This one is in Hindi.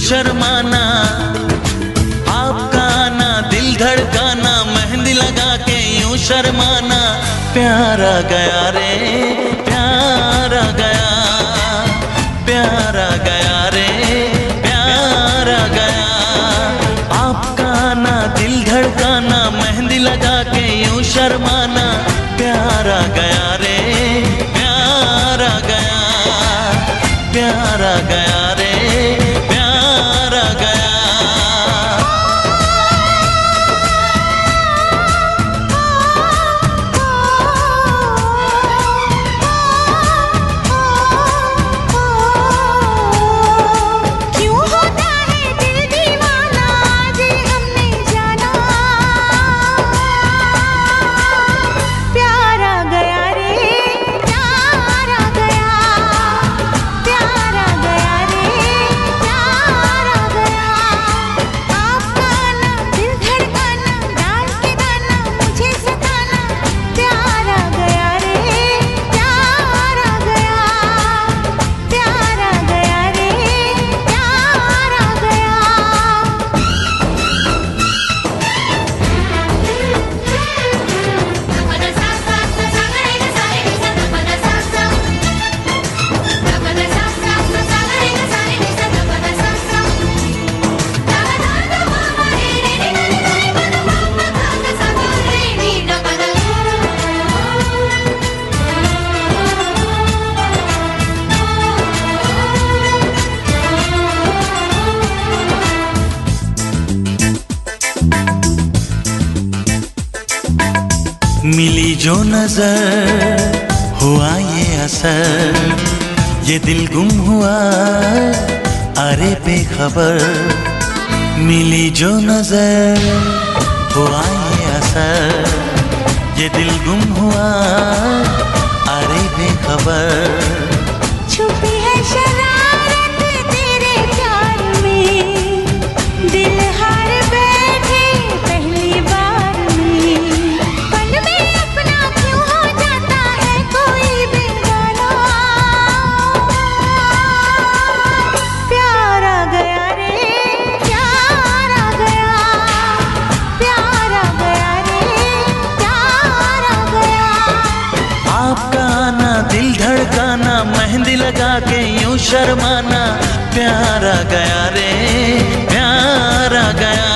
शर्माना, आपका आना दिल धड़काना, मेहंदी लगा के यूं शर्माना। प्यार आ गया रे, प्यार आ गया, प्यार आ गया रे, प्यार आ गया। आपका आना दिल धड़काना, मेहंदी लगा के यूं शर्माना। प्यार आ गया रे, प्यार आ गया, प्यार आ गया रे, प्यार आ गया। मिली जो नजर हुआ ये असर, ये दिल गुम हुआ अरे बेखबर। मिली जो नजर हुआ ये असर, ये दिल गुम हुआ अरे बेखबर। छुपी है शरारत तेरे प्यार में, दिल हार बैठे पहली बार में। पल में अपना क्यों हो जाता है कोई बेगाना। प्यार आ गया रे, प्यार आ गया, प्यार आ गया रे, प्यार आ गया। आपका आना दिल धड़काना, मेहंदी लगा के यूं शर्माना। प्यार आ गया रे, प्यार आ गया।